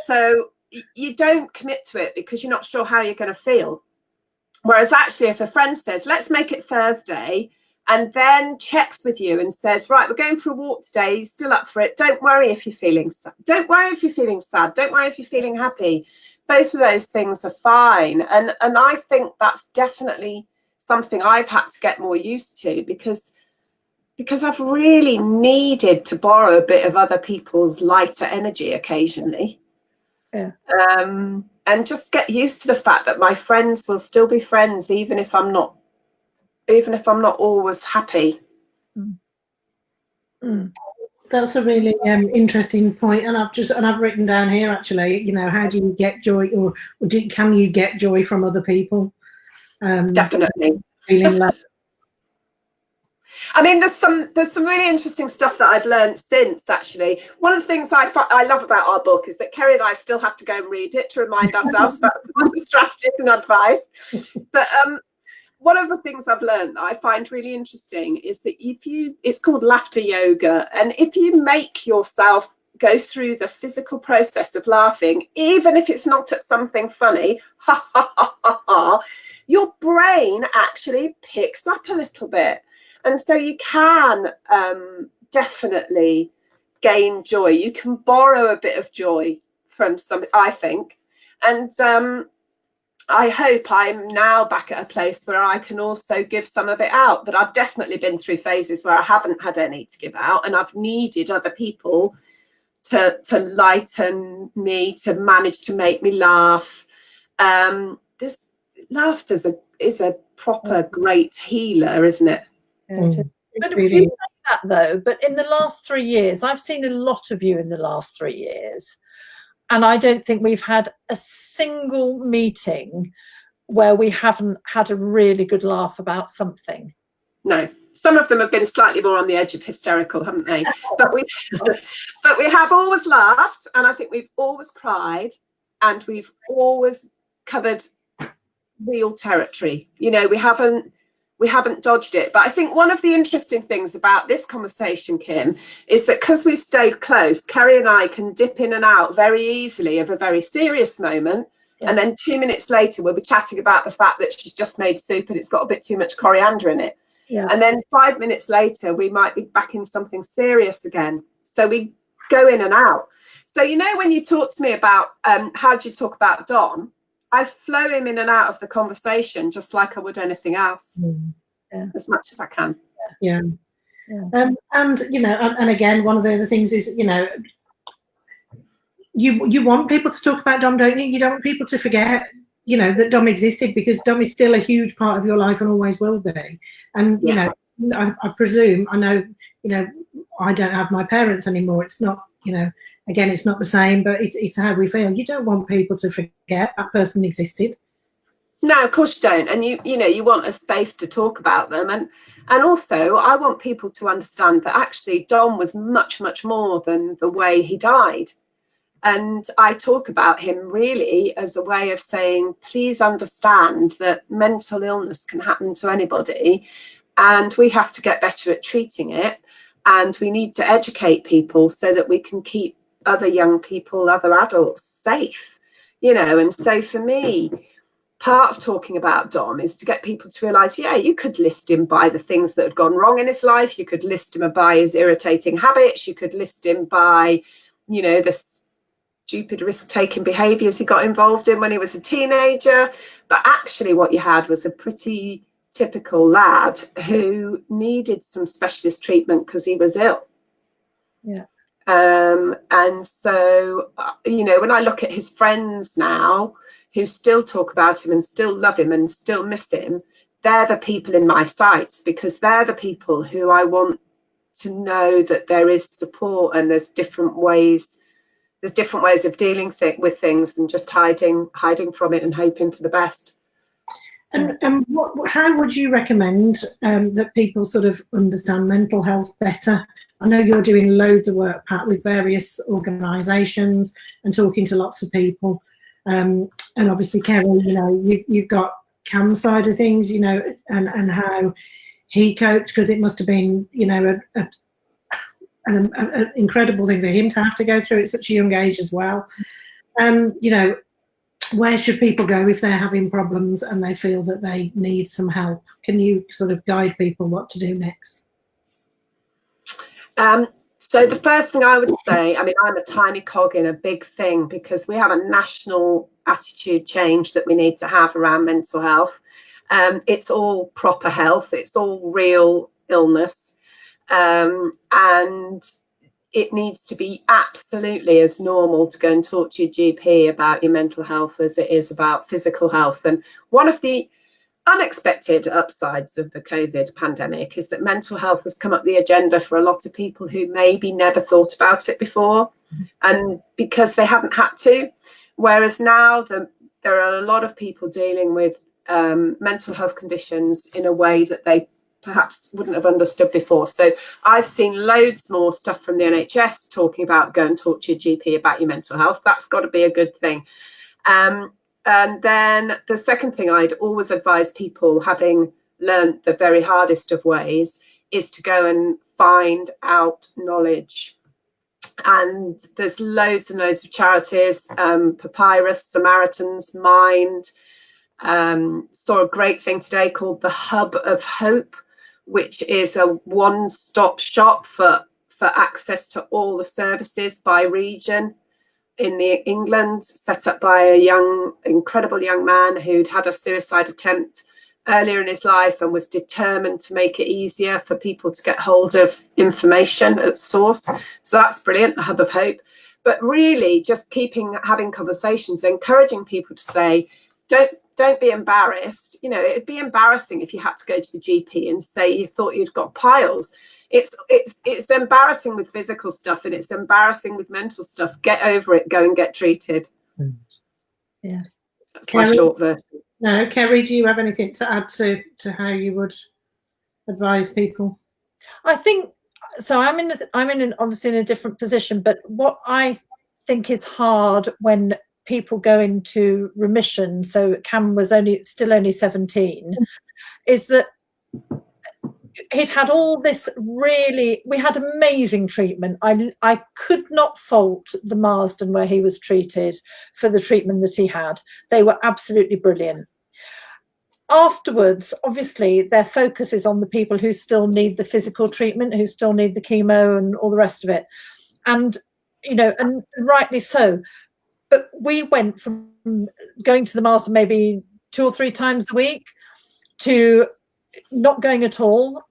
so you don't commit to it because you're not sure how you're going to feel. Whereas actually, if a friend says, "Let's make it Thursday," and then checks with you and says, "Right, we're going for a walk today. You're still up for it? Don't worry if you're feeling sad. Don't worry if you're feeling sad. Don't worry if you're feeling happy." Both of those things are fine. And I think that's definitely something I've had to get more used to because I've really needed to borrow a bit of other people's lighter energy occasionally. Yeah. And just get used to the fact that my friends will still be friends even if I'm not always happy. That's a really interesting point, and I've written down here actually. You know, how do you get joy, or can you get joy from other people? Definitely. Feeling like. I mean, there's some really interesting stuff that I've learned since. Actually, one of the things I love about our book is that Kerry and I still have to go and read it to remind ourselves about some of the strategies and advice. But one of the things I've learned that I find really interesting is that it's called laughter yoga. And if you make yourself go through the physical process of laughing, even if it's not at something funny, ha, ha, ha, ha, ha, your brain actually picks up a little bit. And so you can definitely gain joy. You can borrow a bit of joy from I think. And I hope I'm now back at a place where I can also give some of it out. But I've definitely been through phases where I haven't had any to give out, and I've needed other people to lighten me, to manage to make me laugh. This laughter is a proper great healer, isn't it? But we say that though. But in the last 3 years, I've seen a lot of you in the last 3 years. And I don't think we've had a single meeting where we haven't had a really good laugh about something. No, some of them have been slightly more on the edge of hysterical, haven't they? But we have always laughed, and I think we've always cried, and we've always covered real territory. You know, we haven't dodged it. But I think one of the interesting things about this conversation, Kim, is that because we've stayed close, Kerry and I can dip in and out very easily of a very serious moment. Yeah. And then 2 minutes later, we'll be chatting about the fact that she's just made soup and it's got a bit too much coriander in it. Yeah. And then 5 minutes later, we might be back in something serious again. So we go in and out. So, you know, when you talk to me about how do you talk about Don, I flow him in and out of the conversation just like I would anything else, as much as I can. Yeah. And, you know, and again, one of the other things is, you know, you want people to talk about Dom, don't you? You don't want people to forget, you know, that Dom existed, because Dom is still a huge part of your life and always will be. And, you know, I presume, I know, you know, I don't have my parents anymore. It's not, you know, again, it's not the same, but it's how we feel. You don't want people to forget that person existed. No, of course you don't. And you know, you want a space to talk about them. And also I want people to understand that actually Dom was much, much more than the way he died. And I talk about him really as a way of saying, please understand that mental illness can happen to anybody, and we have to get better at treating it. And we need to educate people so that we can keep other young people, other adults safe, you know. And so for me, part of talking about Dom is to get people to realise, yeah, you could list him by the things that had gone wrong in his life. You could list him by his irritating habits. You could list him by, you know, the stupid risk-taking behaviours he got involved in when he was a teenager. But actually what you had was a pretty typical lad who needed some specialist treatment because he was ill. Yeah. And so, you know, when I look at his friends now who still talk about him and still love him and still miss him, they're the people in my sights, because they're the people who I want to know that there is support, and there's different ways of dealing with things than just hiding from it and hoping for the best. And how would you recommend that people sort of understand mental health better? I know you're doing loads of work, Pat, with various organisations and talking to lots of people. And obviously, Kerry, you know, you've got Cam's side of things, you know, and how he coped, because it must have been, you know, an incredible thing for him to have to go through at such a young age as well. You know, where should people go if they're having problems and they feel that they need some help? Can you sort of guide people what to do next? So the first thing I would say, I mean, I'm a tiny cog in a big thing, because we have a national attitude change that we need to have around mental health. It's all proper health. It's all real illness. And it needs to be absolutely as normal to go and talk to your GP about your mental health as it is about physical health. And one of the unexpected upsides of the COVID pandemic is that mental health has come up the agenda for a lot of people who maybe never thought about it before, and because they haven't had to. Whereas now there are a lot of people dealing with mental health conditions in a way that they perhaps wouldn't have understood before. So I've seen loads more stuff from the NHS talking about go and talk to your GP about your mental health. That's got to be a good thing. And then the second thing I'd always advise people, having learned the very hardest of ways, is to go and find out knowledge. And there's loads and loads of charities, Papyrus, Samaritans, Mind. Saw a great thing today called the Hub of Hope, which is a one-stop shop for access to all the services by region in England, set up by a incredible young man who'd had a suicide attempt earlier in his life and was determined to make it easier for people to get hold of information at source. So that's brilliant, the Hub of Hope. But really just having conversations, encouraging people to say, don't be embarrassed. You know, it'd be embarrassing if you had to go to the GP and say you thought you'd got piles. It's embarrassing with physical stuff, and it's embarrassing with mental stuff. Get over it. Go and get treated. Yeah, that's Kerry, my short version. No, Kerry, do you have anything to add to how you would advise people? I think so. I'm obviously in a different position, but what I think is hard when people go into remission, so Cam was still only 17, is that he'd had all this we had amazing treatment. I could not fault the Marsden where he was treated for the treatment that he had. They were absolutely brilliant. Afterwards, obviously, their focus is on the people who still need the physical treatment, who still need the chemo and all the rest of it. And, you know, and rightly so. But we went from going to the Marsden maybe 2 or 3 times a week to not going at all,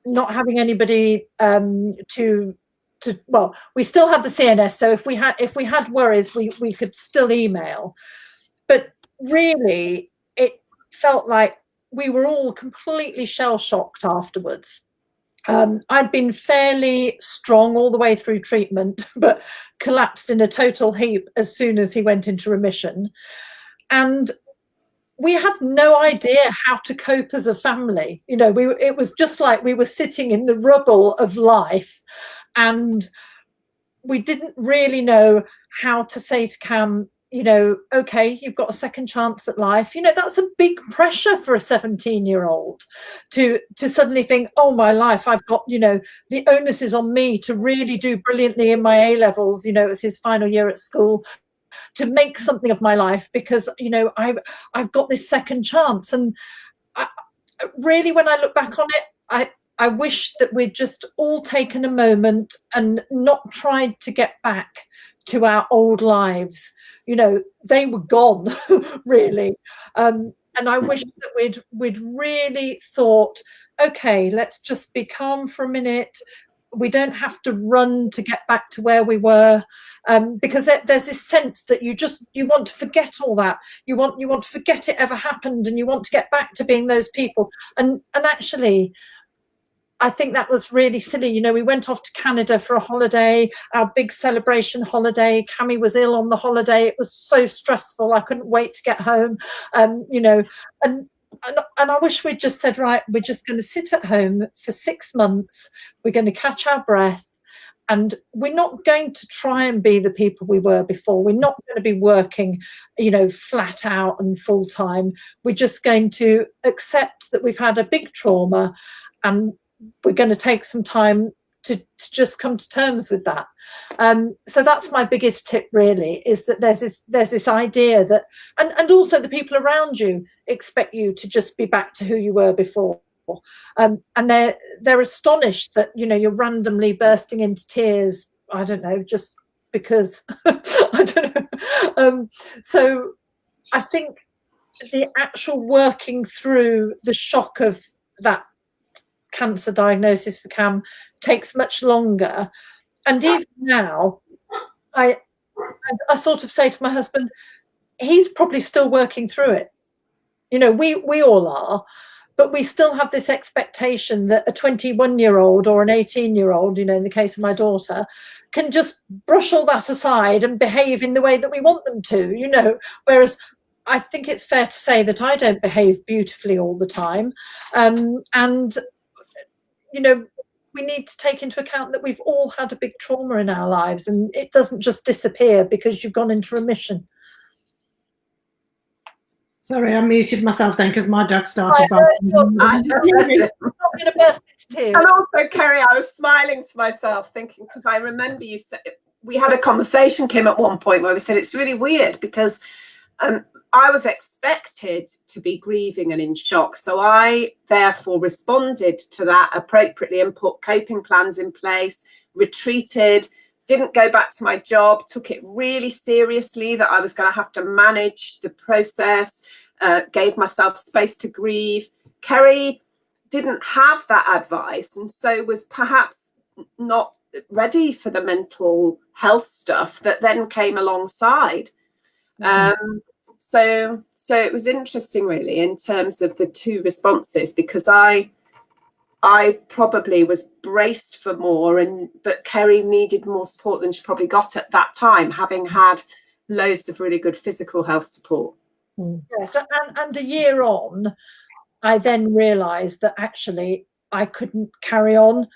not having anybody well, we still had the CNS, so if we had worries, we could still email. But really, it felt like we were all completely shell-shocked afterwards. I'd been fairly strong all the way through treatment, but collapsed in a total heap as soon as he went into remission. And we had no idea how to cope as a family. You know, it was just like we were sitting in the rubble of life, and we didn't really know how to say to Cam, you know, okay, you've got a second chance at life. You know, that's a big pressure for a 17-year-old to suddenly think, oh, my life, I've got, you know, the onus is on me to really do brilliantly in my A-levels, you know, it's his final year at school, to make something of my life because, you know, I've got this second chance. And really, when I look back on it, I wish that we'd just all taken a moment and not tried to get back to our old lives. You know, they were gone, really. And I wish that we'd really thought, okay, let's just be calm for a minute. We don't have to run to get back to where we were, because there's this sense that you want to forget all that. You want to forget it ever happened, and you want to get back to being those people. And actually, I think that was really silly. You know, we went off to Canada for a holiday, our big celebration holiday. Cammy was ill on the holiday. It was so stressful. I couldn't wait to get home. You know, and I wish we'd just said, right, we're just going to sit at home for 6 months. We're going to catch our breath, And we're not going to try and be the people we were before. We're not going to be working, flat out and full time. We're just going to accept that we've had a big trauma, and we're going to take some time to just come to terms with that. So that's my biggest tip, really, is that there's this idea that, and also the people around you expect you to just be back to who you were before. And they're astonished that you're randomly bursting into tears, I don't know, just because I don't know. So I think the actual working through the shock of that cancer diagnosis for Cam takes much longer. And even now, I sort of say to my husband, he's probably still working through it. We all are. But we still have this expectation that a 21-year-old or an 18-year-old, in the case of my daughter, can just brush all that aside and behave in the way that we want them to, whereas I think it's fair to say that I don't behave beautifully all the time. And we need to take into account that we've all had a big trauma in our lives, and it doesn't just disappear because you've gone into remission. Sorry, I muted myself then because my dog started barking. And also, Kerry, I was smiling to myself thinking, because I remember you said, we had a conversation, Kim, at one point where we said it's really weird because I was expected to be grieving and in shock. So I therefore responded to that appropriately and put coping plans in place, retreated, didn't go back to my job, took it really seriously that I was going to have to manage the process, gave myself space to grieve. Kerry didn't have that advice, and so was perhaps not ready for the mental health stuff that then came alongside. So it was interesting, really, in terms of the two responses, because I probably was braced for more, but Kerry needed more support than she probably got at that time, having had loads of really good physical health support. Yes, and a year on, I then realised that actually I couldn't carry on.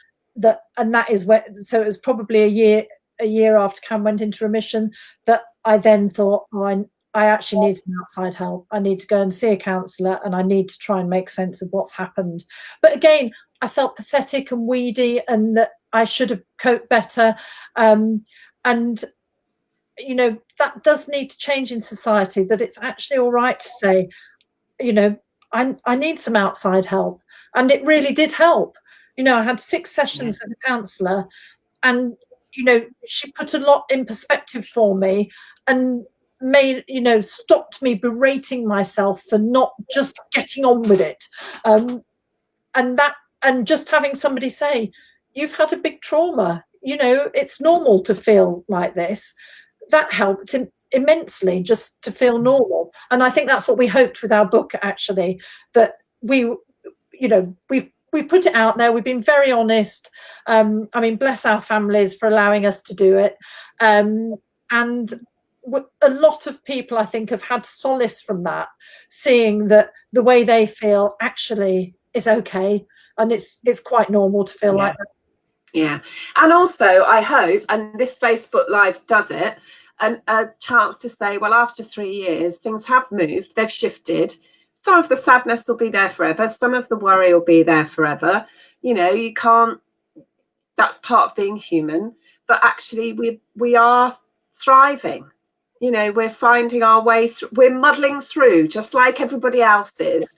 And that is where. So it was probably a year after Cam went into remission that I then thought, I actually need some outside help. I need to go and see a counsellor, and I need to try and make sense of what's happened. But again, I felt pathetic and weedy, and that I should have coped better. That does need to change in society, that it's actually all right to say, I need some outside help. And it really did help. I had 6 sessions with a counsellor, and, she put a lot in perspective for me and stopped me berating myself for not just getting on with it. And just having somebody say, you've had a big trauma, it's normal to feel like this. That helped immensely, just to feel normal. And I think that's what we hoped with our book, actually, that we've put it out there. We've been very honest. Bless our families for allowing us to do it. And a lot of people, I think, have had solace from that, seeing that the way they feel actually is okay, and it's quite normal to feel like that. Yeah. And also, I hope, and this Facebook Live does it, a chance to say, well, after 3 years, things have moved, they've shifted. Some of the sadness will be there forever. Some of the worry will be there forever. You can't, that's part of being human. But actually, we are thriving. We're finding our way through, we're muddling through just like everybody else is.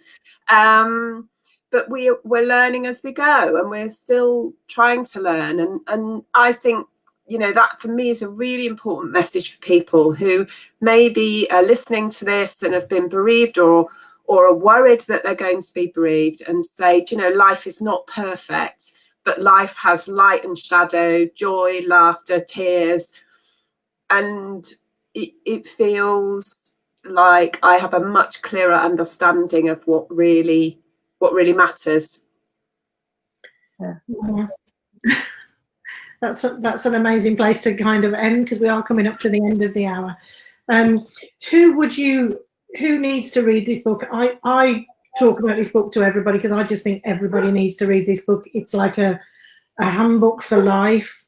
But we're learning as we go, and we're still trying to learn. And I think, that for me is a really important message for people who maybe are listening to this and have been bereaved or are worried that they're going to be bereaved, and say, life is not perfect, but life has light and shadow, joy, laughter, tears. And it feels like I have a much clearer understanding of what really matters. Yeah. That's an amazing place to kind of end, because we are coming up to the end of the hour. Who needs to read this book? I talk about this book to everybody because I just think everybody needs to read this book. It's like a handbook for life.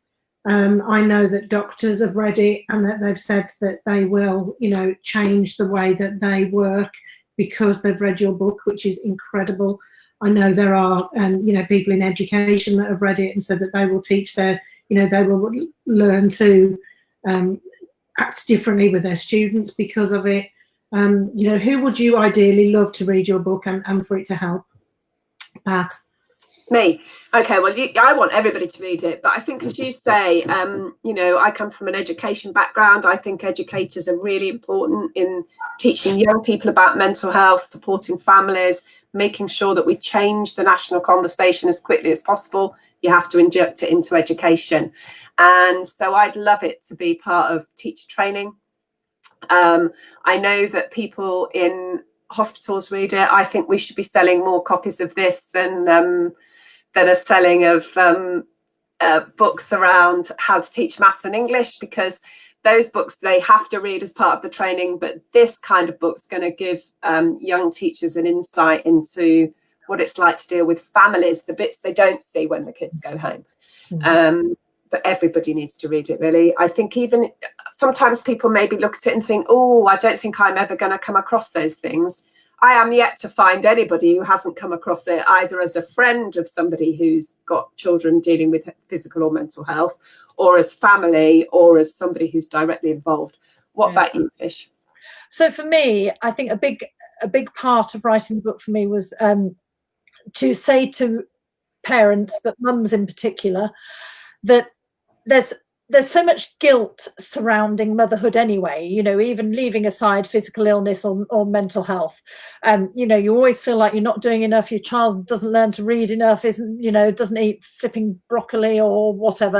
I know that doctors have read it and that they've said that they will, change the way that they work because they've read your book, which is incredible. I know there are, people in education that have read it and said that they will teach they will learn to act differently with their students because of it. Who would you ideally love to read your book and for it to help? Pat? Me. Okay, well, I want everybody to read it, but I think, as you say, I come from an education background. I think educators are really important in teaching young people about mental health, supporting families, making sure that we change the national conversation as quickly as possible. You have to inject it into education. And so I'd love it to be part of teacher training. I know that people in hospitals read it. I think we should be selling more copies of this than a selling of books around how to teach maths and English, because those books they have to read as part of the training, but this kind of book's going to give young teachers an insight into what it's like to deal with families, the bits they don't see when the kids go home. But everybody needs to read it, really. I think even sometimes people maybe look at it and think, oh, I don't think I'm ever going to come across those things. I am yet to find anybody who hasn't come across it, either as a friend of somebody who's got children dealing with physical or mental health, or as family, or as somebody who's directly involved. What about you, Fish? So for me, I think a big part of writing the book for me was to say to parents, but mums in particular, that there's so much guilt surrounding motherhood anyway, even leaving aside physical illness or mental health. You always feel like you're not doing enough. Your child doesn't learn to read enough, doesn't eat flipping broccoli or whatever.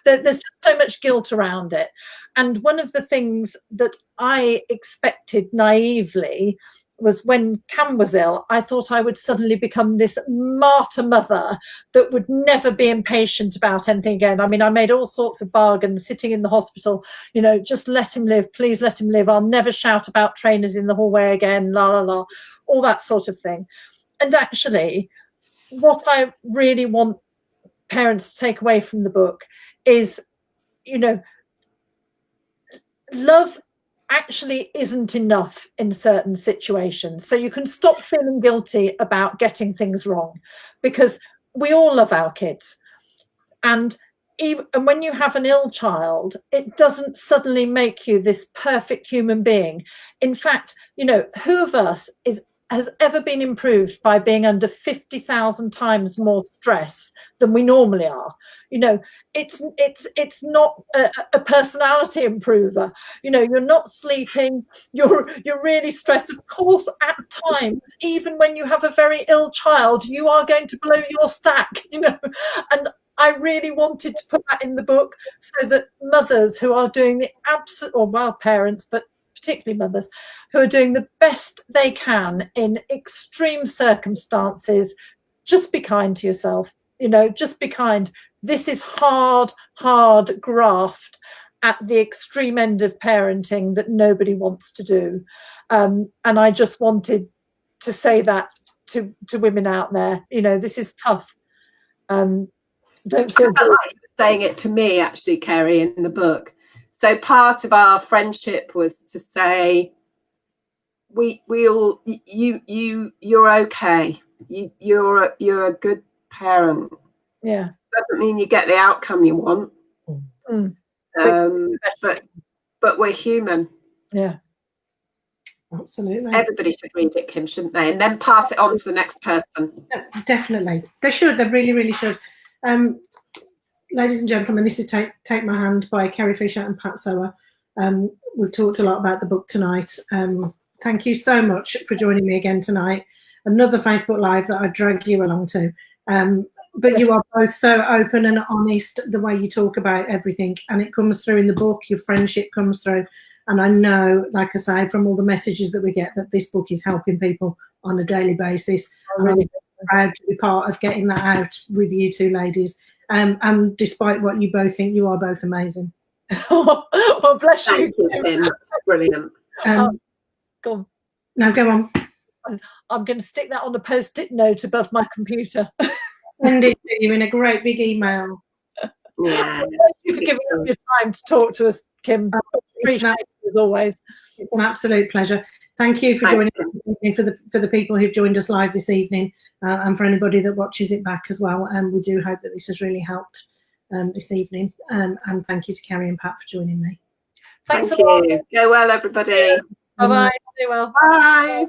There's just so much guilt around it. And one of the things that I expected naively was when Cam was ill, I thought I would suddenly become this martyr mother that would never be impatient about anything again. I mean, I made all sorts of bargains sitting in the hospital, just let him live, please let him live. I'll never shout about trainers in the hallway again, la, la, la, all that sort of thing. And actually, what I really want parents to take away from the book is, love actually isn't enough in certain situations. So you can stop feeling guilty about getting things wrong, because we all love our kids. And when you have an ill child, it doesn't suddenly make you this perfect human being. In fact, who of us has ever been improved by being under 50,000 times more stress than we normally are? It's not a personality improver. You're not sleeping, you're really stressed. Of course, at times, even when you have a very ill child, you are going to blow your stack, and I really wanted to put that in the book so that mothers who are doing the parents, but particularly mothers, who are doing the best they can in extreme circumstances, just be kind to yourself. Just be kind. This is hard graft at the extreme end of parenting that nobody wants to do. And I just wanted to say that to women out there. This is tough. Don't feel I like you saying it to me, actually, Kerry, in the book. So part of our friendship was to say, we all, you're okay. You're a good parent. Yeah. Doesn't mean you get the outcome you want. But we're human. Yeah. Absolutely. Everybody should read it, Kim, shouldn't they? And then pass it on to the next person. Definitely. They should. They really, really should. Ladies and gentlemen, this is Take My Hand by Kerry Fisher and Pat Sowa. We've talked a lot about the book tonight. Thank you so much for joining me again tonight. Another Facebook Live that I dragged you along to. But you are both so open and honest, the way you talk about everything, and it comes through in the book. Your friendship comes through. And I know, like I say, from all the messages that we get, that this book is helping people on a daily basis. And I'm proud to be part of getting that out with you two ladies. And despite what you both think, you are both amazing. Well, bless you. Thank you, Kim. That's brilliant. Go on. No, go on. I'm going to stick that on a post-it note above my computer. Send it to you in a great big email. Yeah. Thank you for giving up your time to talk to us, Kim. Appreciate it as always. It's an absolute pleasure. Thank you for joining us, for the people who've joined us live this evening, and for anybody that watches it back as well. We do hope that this has really helped this evening. And thank you to Kerry and Pat for joining me. Thanks Thank a lot. you. Go well, everybody. Bye-bye. Stay well. Bye.